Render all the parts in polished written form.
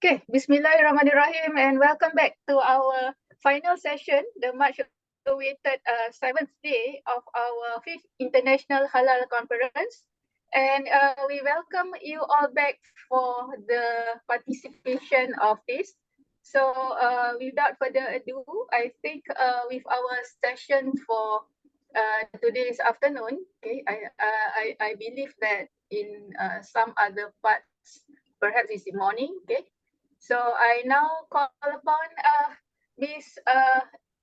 Okay, Bismillahirrahmanirrahim, and welcome back to our final session, the much awaited 7th day of our 5th International Halal Conference. And we welcome you all back for the participation of this. So without further ado, I think with our session for today's afternoon, okay, I believe that in some other parts, perhaps it's the morning, okay. So I now call upon Ms.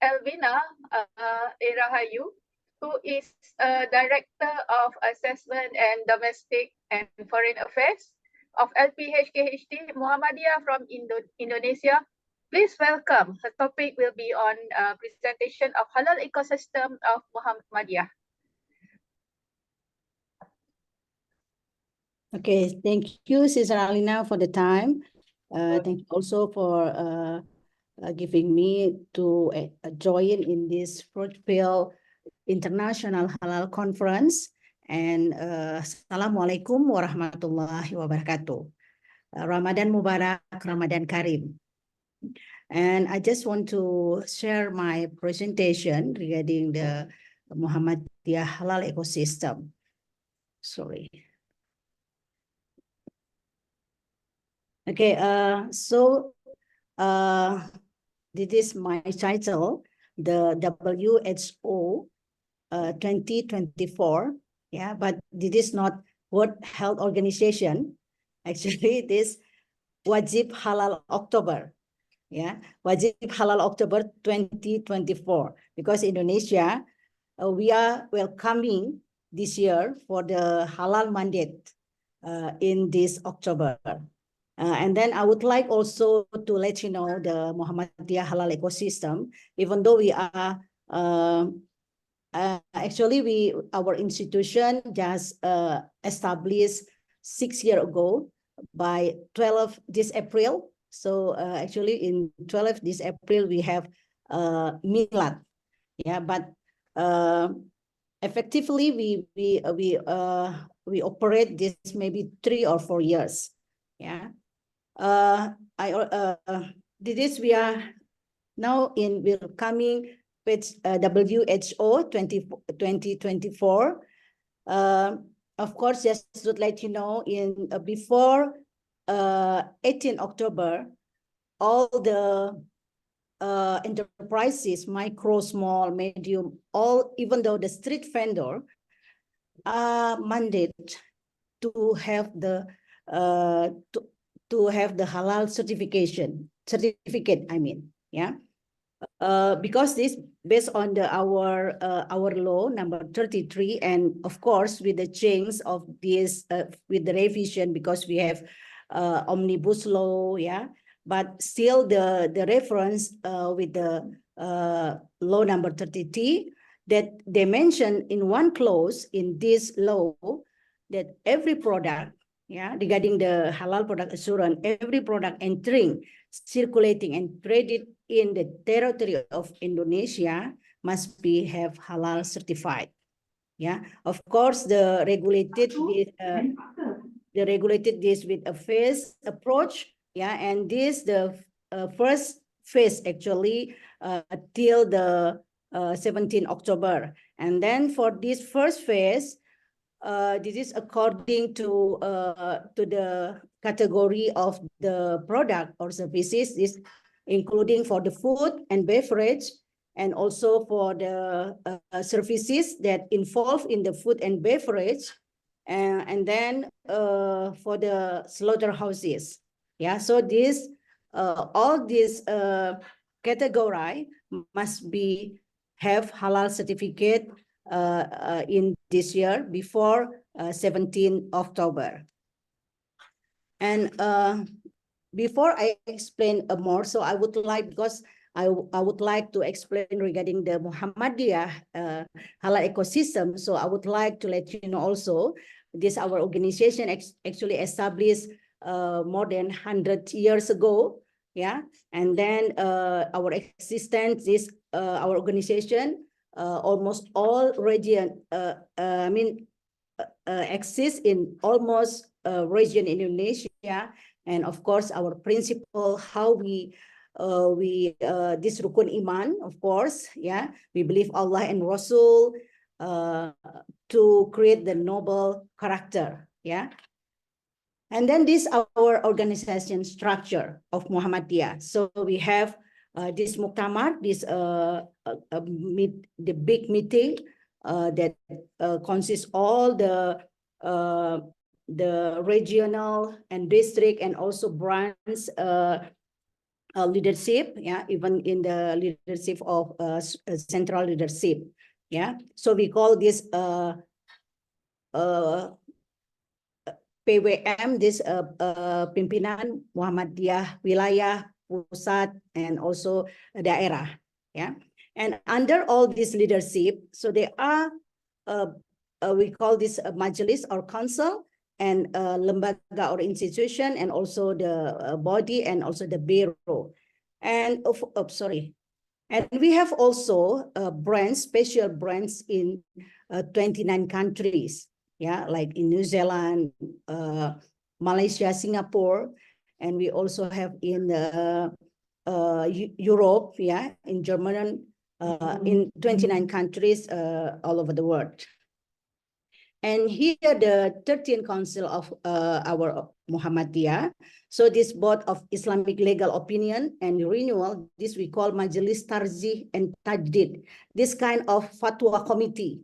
Elvina Erahayu, who is Director of Assessment and Domestic and Foreign Affairs of LPHKHD Muhammadiyah from Indonesia. Please welcome. Her topic will be on presentation of halal ecosystem of Muhammadiyah. Okay, thank you, Sister Alina, for the time. Thank you also for giving me to join in this fruitful International Halal Conference. And Assalamualaikum warahmatullahi wabarakatuh. Ramadan Mubarak, Ramadan Karim. And I just want to share my presentation regarding the Muhammadiyah Halal ecosystem. Sorry. Okay, so this is my title, the WHO 2024. Yeah, but this is not World Health Organization. Actually, this Wajib Halal October. Yeah, Wajib Halal October 2024. Because Indonesia, we are welcoming this year for the halal mandate in this October. And then I would like also to let you know the Muhammadiyah Halal ecosystem, even though we are, actually our institution just established 6 years ago by 12 this April. So actually in 12 this April, we have Milad. Yeah, but effectively we operate this maybe 3 or 4 years. Yeah. This we are now in welcoming with WHO 2024. Of course, just to let you know, in before 18 October, all the enterprises, micro, small, medium, all, even though the street vendor are mandated to have the to have the halal certificate, I mean, yeah. Because this based on our law number 33, and of course with the change of this with the revision, because we have omnibus law, yeah. But still the reference with the law number 33, that they mention in one clause in this law that every product, yeah, regarding the halal product assurance, every product entering, circulating, and traded in the territory of Indonesia must be have halal certified. Yeah, of course, the regulated this with a phase approach. Yeah, and this the first phase actually till the 17 October, and then for this first phase. This is according to the category of the product or services, this including for the food and beverage, and also for the services that involve in the food and beverage, and then for the slaughterhouses. Yeah, so this all these category must be have halal certificate in this year before 17 October. And before I explain more, so I would like, because I would like to explain regarding the Muhammadiyah halal ecosystem. So I would like to let you know also, this our organization actually established more than 100 years ago. Yeah, and then our existence is our organization almost all region exists in almost region in Indonesia, and of course our principle, how we this rukun iman, of course, yeah, we believe Allah and Rasul, to create the noble character, yeah. And then this our organization structure of Muhammadiyah. So we have this muktamar, this the big meeting that consists all the regional and district and also branch leadership, yeah, even in the leadership of central leadership, yeah. So we call this PWM, this pimpinan Muhammadiyah wilayah, pusat, and also daerah, yeah. And under all this leadership, so there are we call this a majelis or council, and lembaga or institution, and also the body, and also the bureau. And and we have also brands, special brands in 29 countries, yeah, like in New Zealand, Malaysia, Singapore, and we also have in Europe, yeah, in Germany, in 29 countries all over the world. And here the 13th Council of our Muhammadiyah. So this Board of Islamic Legal Opinion and Renewal, this we call Majelis Tarjih and Tajdid, this kind of fatwa committee.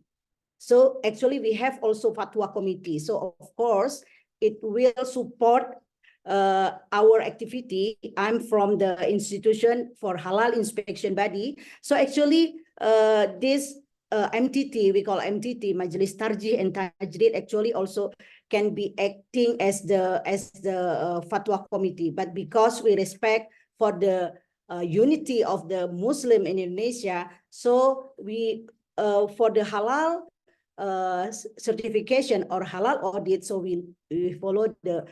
So actually we have also fatwa committee. So of course it will support our activity. I'm from the institution for halal inspection body. So actually this MTT, we call MTT, Majelis Tarjih and Tajdid, actually also can be acting as the fatwa committee. But because we respect for the unity of the Muslim in Indonesia, so we for the halal certification or halal audit, so we follow the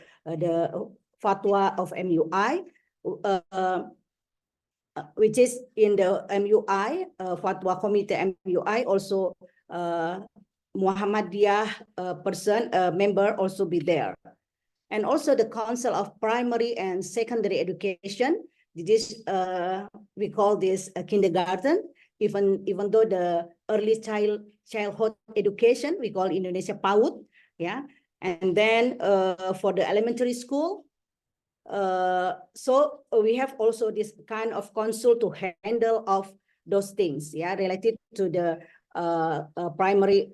fatwa of MUI. Which is in the MUI, Fatwa Committee MUI, also Muhammadiyah person, member also be there. And also the Council of Primary and Secondary Education, this we call this kindergarten, even though the early childhood education, we call Indonesia PAUD, yeah. And then for the elementary school, so we have also this kind of council to handle of those things, yeah, related to the primary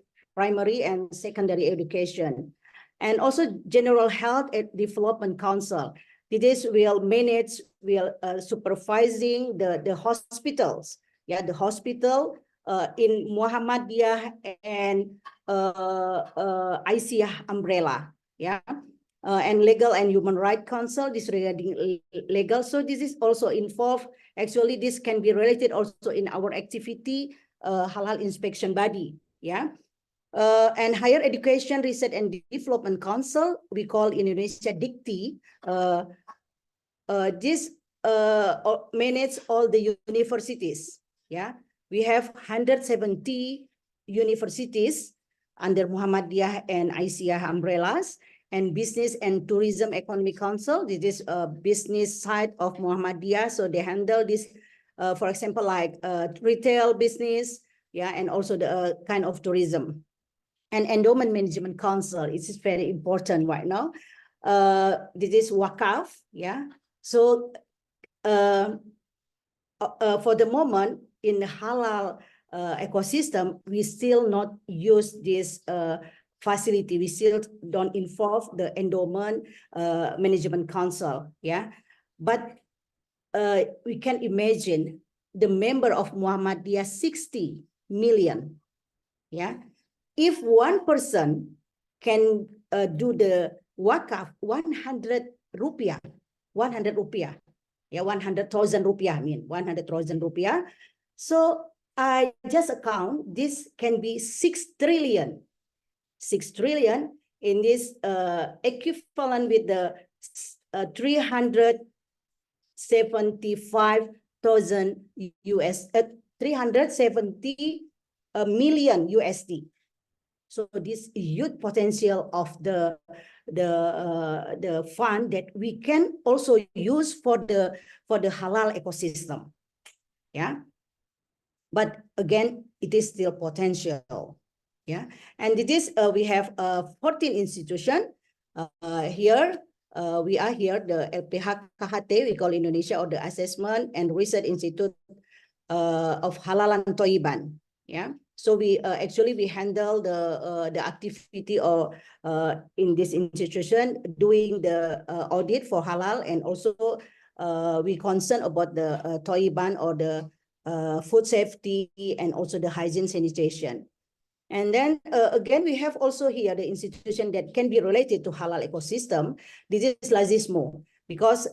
and secondary education. And also General Health and Development Council. This will manage, supervising the hospitals, yeah, the hospital in Muhammadiyah and Aisyah umbrella, yeah. And Legal and Human Rights Council, this regarding legal. So this is also involved. Actually, this can be related also in our activity, halal inspection body, yeah. And Higher Education Research and Development Council, we call in Indonesia DIKTI. This manage all the universities, yeah. We have 170 universities under Muhammadiyah and Aisyah umbrellas. And Business and Tourism Economic Council, this is a business side of Muhammadiyah. So they handle this, for example, like retail business, yeah, and also the kind of tourism. And Endowment Management Council, it is very important right now. This is Wakaf, yeah. So for the moment in the halal ecosystem, we still not use this facility. We still don't involve the Endowment Management Council, yeah. But we can imagine the member of Muhammadiyah 60 million, yeah. If one person can do the wakaf 100 rupiah, yeah, 100,000 rupiah, I mean 100,000 rupiah. So I just account this can be 6 trillion. 6 trillion in this equivalent with the 375,000 US, 370 million USD. So this huge potential of the fund that we can also use for the halal ecosystem. Yeah. But again, it is still potential. Yeah. And it is, we have 14 institutions here. We are here, the LPH KHT, we call Indonesia, or the Assessment and Research Institute of Halalan Toiban. Yeah. So we actually we handle the activity or in this institution doing the audit for halal, and also we concern about the Toiban or the food safety and also the hygiene sanitation. And then again, we have also here the institution that can be related to halal ecosystem. This is Lazismo, because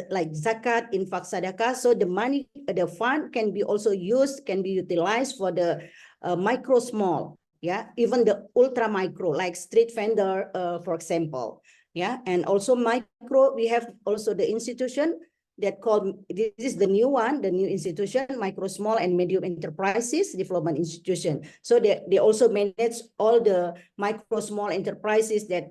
like zakat, infak, sadaqah, so the money, the fund can be also used, can be utilized for the micro, small, yeah, even the ultra micro, like street vendor, for example, yeah, and also micro. We have also the institution that called, this is the new one, the new institution, Micro, Small and Medium Enterprises Development Institution. So they also manage all the micro, small enterprises that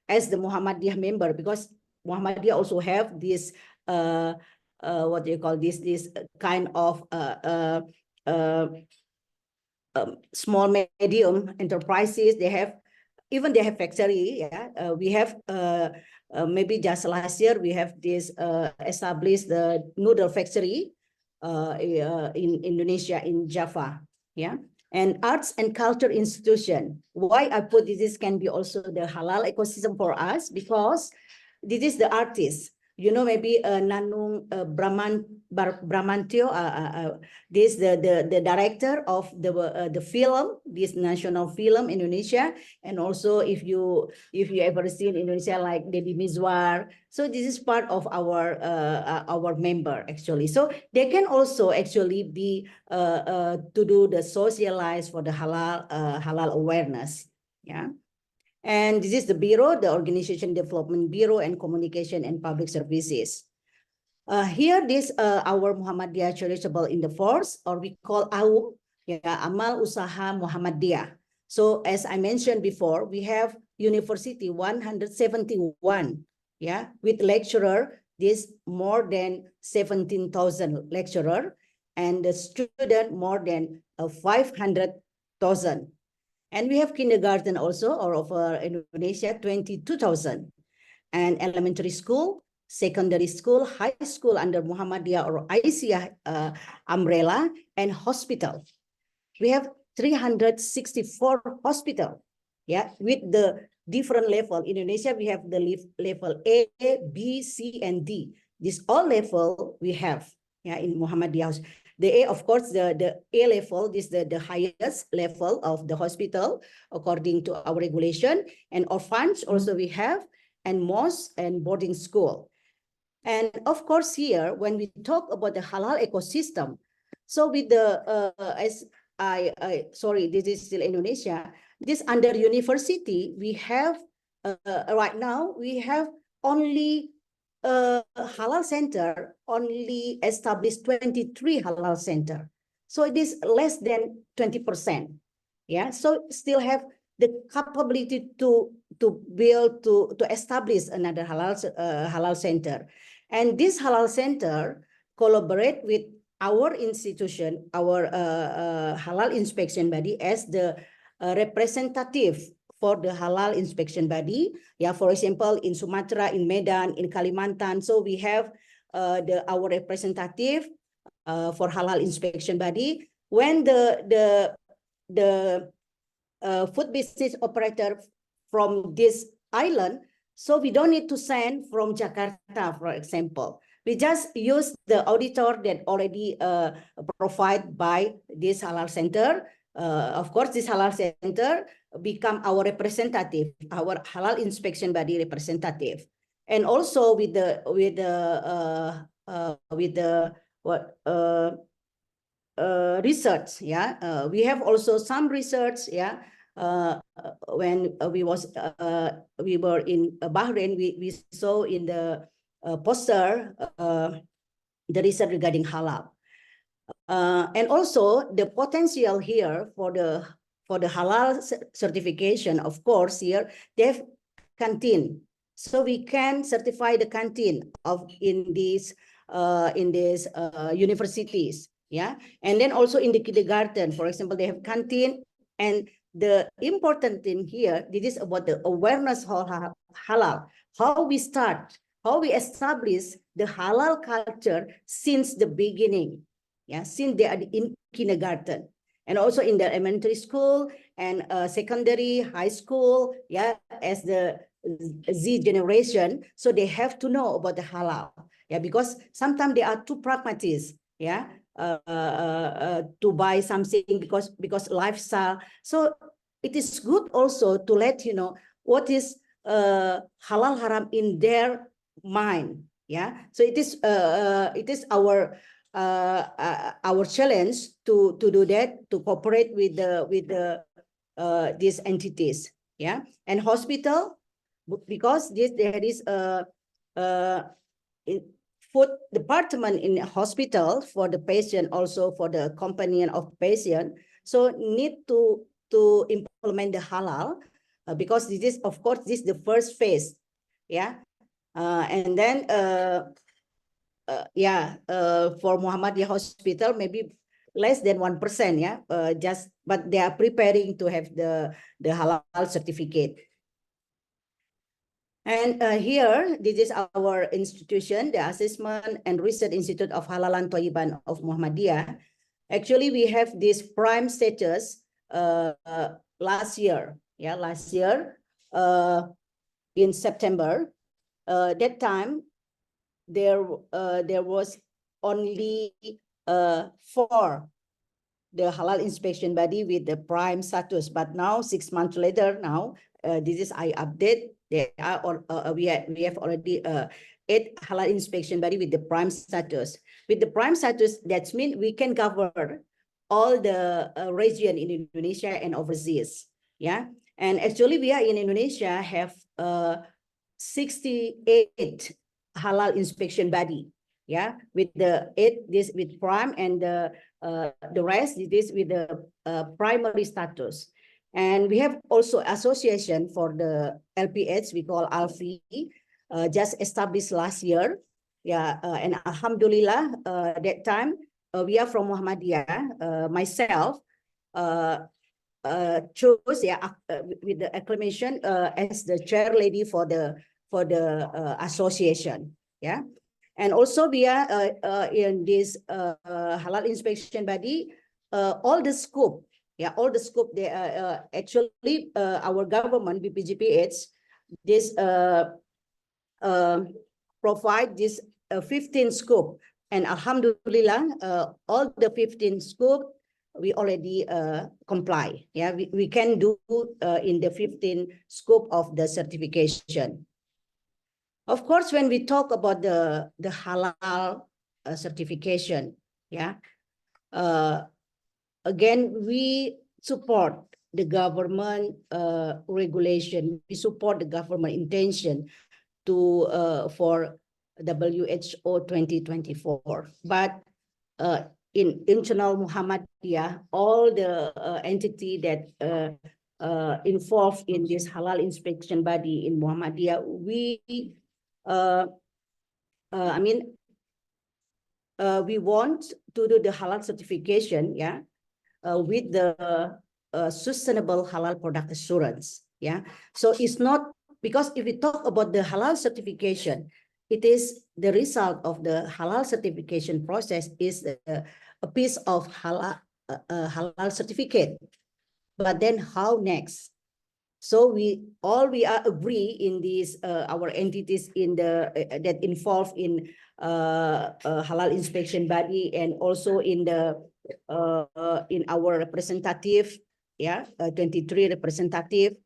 as the Muhammadiyah member, because Muhammadiyah also have this what do you call this kind of small medium enterprises. They have, even they have factory. Yeah, we have maybe just last year we have this established the noodle factory in Indonesia, in Java. Yeah. And arts and culture institution. Why I put this can be also the halal ecosystem for us, because this is the artist. You know, maybe Nanung Bramantio, this the director of the film, this national film Indonesia, and also if you ever seen Indonesia like Deddy Mizwar, so this is part of our member actually. So they can also actually be to do the socialize for the halal awareness. Yeah. And this is the Bureau, the Organization Development Bureau and Communication and Public Services. Here, this our Muhammadiyah Charitable in the Force, or we call AUM, yeah, Amal Usaha Muhammadiyah. So as I mentioned before, we have university 171, yeah, with lecturer, this more than 17,000 lecturer, and the student more than 500,000. And we have kindergarten also, or of Indonesia, 22,000. And elementary school, secondary school, high school under Muhammadiyah or Aisyah umbrella, and hospital. We have 364 hospital, yeah, with the different level. In Indonesia, we have the level A, B, C, and D. This all level we have, yeah, in Muhammadiyah. The A, of course, the A level is the highest level of the hospital according to our regulation. And orphans also we have, and mosque and boarding school. And of course here, when we talk about the halal ecosystem, so with the, as sorry, this is still Indonesia, this under university, we have, right now, we have only halal center, only established 23 halal center. So it is less than 20%. Yeah, so still have the capability to build, to establish another halal center. And this halal center collaborate with our institution, our halal inspection body, as the representative for the halal inspection body. Yeah, for example, in Sumatra, in Medan, in Kalimantan. So we have our representative for halal inspection body. When the food business operator from this island, so we don't need to send from Jakarta, for example. We just use the auditor that already provided by this halal center. Of course, this halal center become our representative, our halal inspection body representative, and also with the research. Yeah, we have also some research. Yeah, when we were in Bahrain, we saw in the poster the research regarding halal. And also the potential here for the for the halal certification, of course, here they have canteen, so we can certify the canteen in these universities, yeah. And then also in the kindergarten, for example, they have canteen. And the important thing here, this is about the awareness of halal, how we start, how we establish the halal culture since the beginning, yeah, since they are in kindergarten, and also in the elementary school and secondary, high school, yeah, as the Z generation. So they have to know about the halal, yeah, because sometimes they are too pragmatic, yeah, to buy something because lifestyle. So it is good also to let you know what is halal haram in their mind, yeah. So it is our challenge to do that, to cooperate with these entities, yeah. And hospital, because there is a food department in hospital for the patient, also for the companion of patient, so need to implement the halal, because this is, of course, this is the first phase, yeah. And then for Muhammadiyah Hospital, maybe less than 1%, yeah, but they are preparing to have the halal certificate. And here, this is our institution, the Assessment and Research Institute of Halalan Thayyiban of Muhammadiyah. Actually, we have this prime status last year, yeah, in September. That time, there was only 4 the halal inspection body with the prime status, but now 6 months later, now this is I update. There are we have already 8 halal inspection body with the prime status. With the prime status, that means we can cover all the region in Indonesia and overseas. Yeah, and actually we are in Indonesia have 68 halal inspection body. Yeah, with the 8 this with prime, and the rest is with the primary status. And we have also association for the LPH, we call ALFI, just established last year. Yeah, and Alhamdulillah, that time we are from Muhammadiyah. Myself chose, yeah, with the acclamation as the chair lady for the association. Yeah. And also we are in this halal inspection body, all the scope, yeah, all the scope. They actually our government, BPJPH, this provide this 15 scope, and Alhamdulillah, all the 15 scope we already comply. Yeah, we can do in the 15 scope of the certification. Of course, when we talk about the halal certification, yeah, again, we support the government regulation. We support the government intention to for WHO 2024. But in internal Muhammadiyah, all the entity that involved in this halal inspection body in Muhammadiyah, we we want to do the halal certification, yeah, with the sustainable halal product assurance, yeah. So it's not, because if we talk about the halal certification, it is the result of the halal certification process is a piece of halal certificate. But then how next? So we are agree in these our entities in the that involved in halal inspection body, and also in the in our representative, yeah, 23 representative,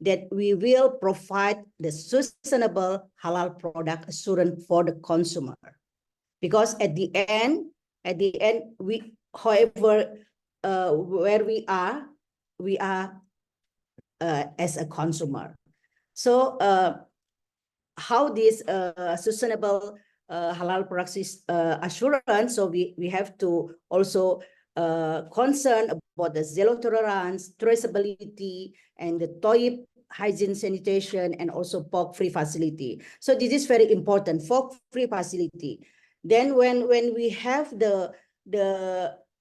that we will provide the sustainable halal product assurance for the consumer. Because at the end, we, however, where we are as a consumer. So how this sustainable halal practice assurance, so we have to also concern about the zero tolerance, traceability, and the toilet hygiene sanitation, and also pork-free facility. So this is very important, pork-free facility. Then when we have the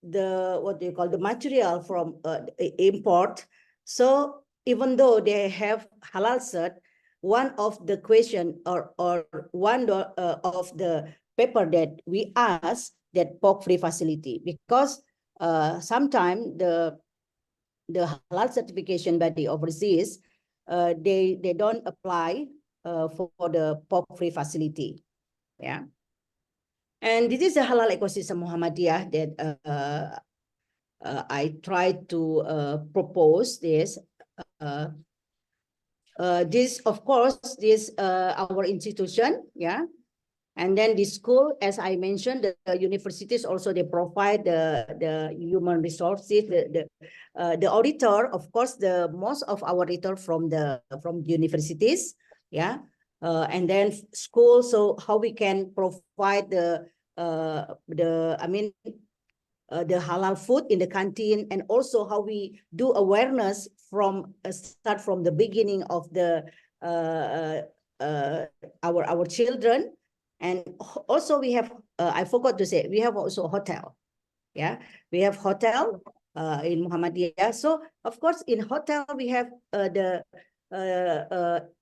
what do you call, the material from import, so even though they have halal cert, one of the question or one of the paper that we ask that pork-free facility, because sometimes the halal certification body overseas, they don't apply for the pork-free facility. Yeah. And this is a halal ecosystem Muhammadiyah that I tried to propose this. This, of course, this our institution, yeah. And then the school, as I mentioned, the universities also, they provide the human resources, the auditor, of course, the most of our auditor from the universities, yeah. And then school, so how we can provide the halal food in the canteen, and also how we do awareness from start from the beginning of the our children. And also we have I forgot to say, we have also hotel. Yeah, we have hotel in Muhammadiyah. So of course in hotel we have the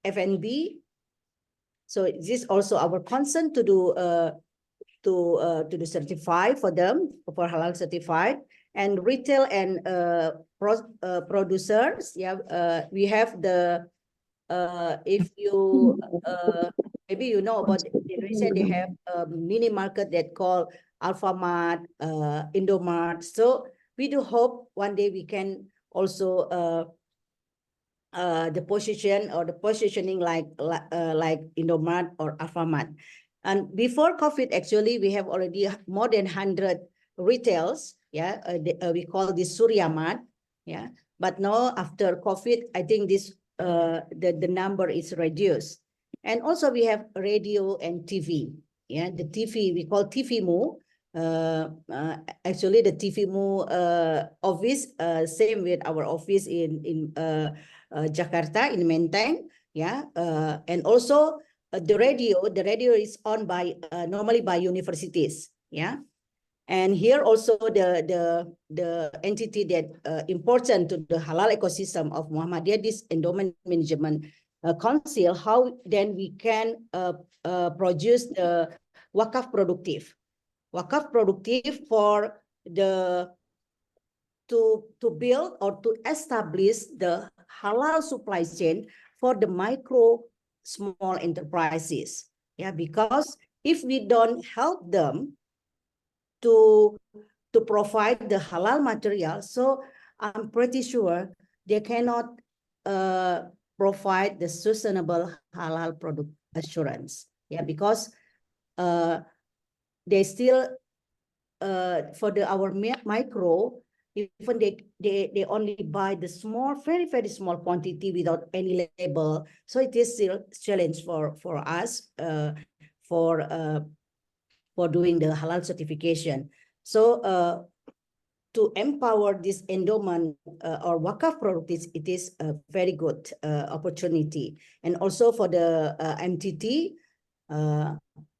F&B. So this also our concern to do to the certify for them, for halal certified. And retail and producers, yeah, we have the if you maybe you know about Indonesia, they have a mini market that called Alfamart, Indomart. So we do hope one day we can also the position or the positioning like Indomart or Alfamart. And before COVID, actually, we have already more than 100 retails. Yeah, we call this Suryamat. Yeah, but now after COVID, I think this the number is reduced. And also we have radio and TV. Yeah, the TV we call TVMU. Actually, the TVMU office same with our office in Jakarta in Menteng. Yeah, and also the radio is owned by normally by universities. Yeah. And here also the entity that important to the halal ecosystem of Muhammadiyah, this endowment management council, how then we can produce the wakaf productive for the to build or to establish the halal supply chain for the micro small enterprises. Yeah, because if we don't help them to provide the halal material, so I'm pretty sure they cannot provide the sustainable halal product assurance. Yeah, because they still for our micro, even they only buy the small, very small quantity without any label. So it is still a challenge for us for doing the halal certification. So to empower this endowment or wakaf product, it is a very good opportunity. And also for the MTT,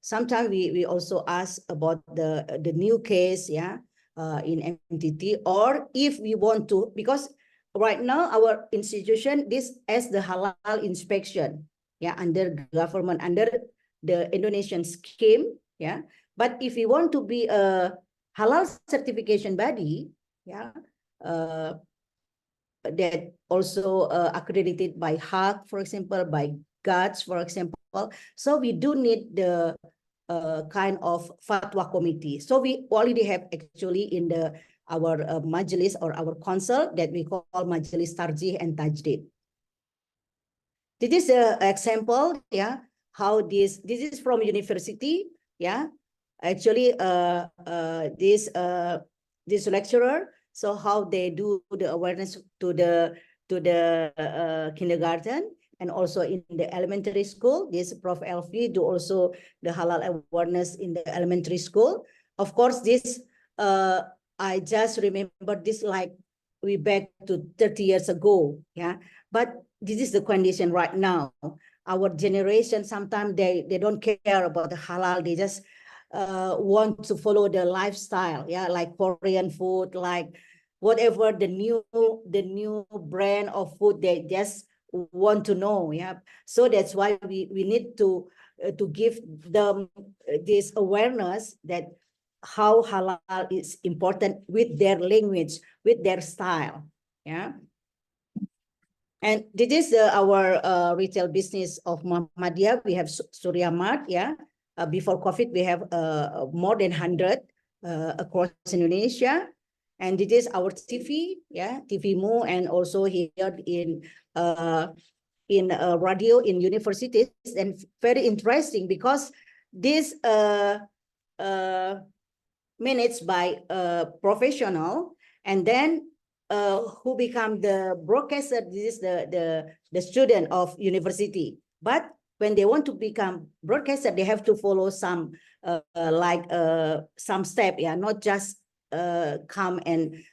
sometimes we also ask about the new case, yeah, in MTT, or if we want to, because right now our institution, this as the halal inspection, yeah, under government, under the Indonesian scheme, yeah. But if we want to be a halal certification body, yeah, that also accredited by HAC, for example, by GATS, for example. So we do need the kind of fatwa committee. So we already have actually in our majlis or our council that we call Majlis Tarjih and Tajdid. This is an example, yeah, how this is from university, yeah. Actually, this lecturer, so how they do the awareness to the kindergarten, and also in the elementary school. This Prof. Elvi do also the halal awareness in the elementary school. Of course, this I just remember this like we back to 30 years ago, yeah. But this is the condition right now. Our generation, sometimes they don't care about the halal. They just want to follow the lifestyle, yeah, like Korean food, like whatever the new brand of food they just want to know, yeah. So that's why we need to give them this awareness that how halal is important with their language, with their style, yeah. And this is our retail business of Muhammadiyah. We have Surya Mart, yeah. Before COVID, we have more than 100 across Indonesia. And this is our TV, yeah, TV Mu, and also here in radio in universities. And very interesting because this managed by a professional, and then who become the broadcaster. This is the student of university, but when they want to become broadcaster, they have to follow some some step, yeah, not just come and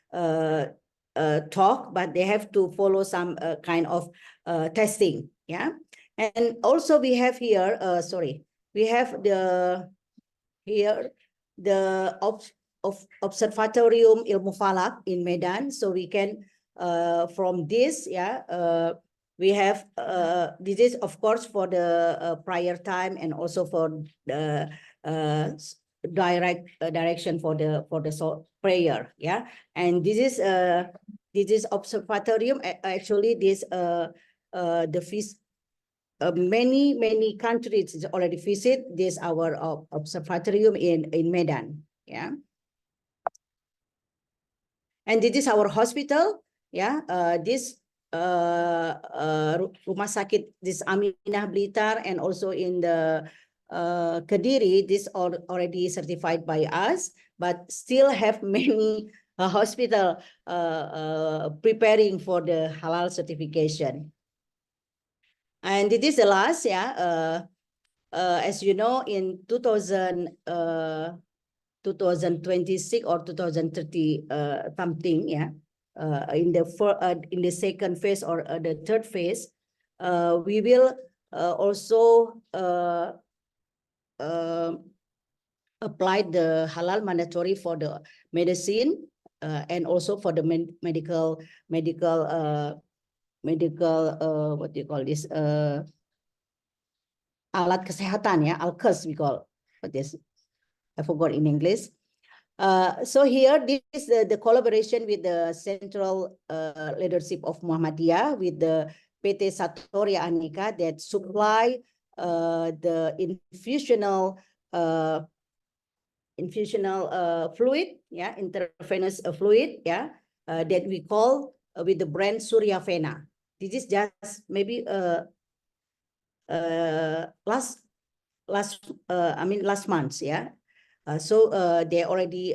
talk, but they have to follow some kind of testing, yeah. And also we have here sorry, we have here the Observatorium Ilmu Falak in Medan. So we can from this, yeah, we have this is of course for the prior time, and also for the direction for the prayer, yeah. And this is Observatorium. Actually this the feast, many countries already visit this our observatorium in Medan, yeah. And this is our hospital, yeah. This rumah sakit, this Aminah Blitar, and also in the Kediri, this already certified by us, but still have many hospital preparing for the halal certification. And it is the last, yeah. As you know, in 2026 or 2030 something, yeah. In the second phase or the third phase, we will also apply the halal mandatory for the medicine, and also for the medical what do you call this, alat kesehatan, ya, alkes we call, what is, I forgot in English. So here this is the collaboration with the central leadership of Muhammadiyah with the PT Satoria Anika that supply the infusional fluid, yeah, intravenous fluid, yeah, that we call with the brand Surya Vena. This is just maybe last month, yeah. So they already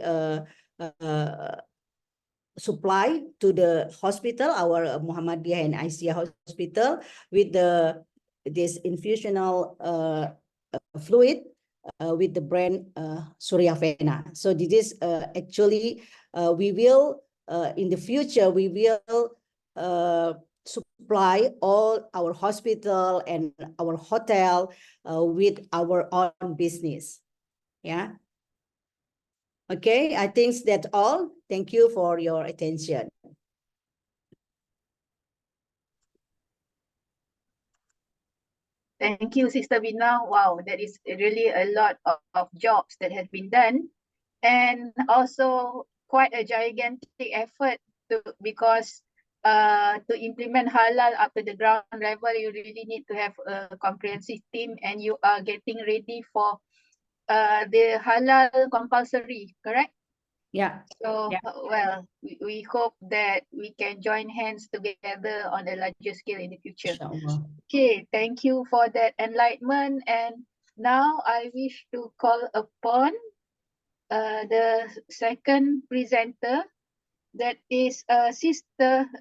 supply to the hospital, our Muhammadiyah and Aisyah hospital, with this infusional fluid with the brand Surya Vena. So this is actually we will in the future we will supply all our hospital and our hotel with our own business, yeah. Okay, I think that's all. Thank you for your attention. Thank you, Sister Vina. Wow, that is really a lot of jobs that has been done, and also quite a gigantic effort because to implement halal up to the ground level, you really need to have a comprehensive team, and you are getting ready for the halal compulsory, correct? Yeah. So, Yeah. well, we hope that we can join hands together on a larger scale in the future. Inshallah. Okay, thank you for that enlightenment. And now I wish to call upon the second presenter, that is Sister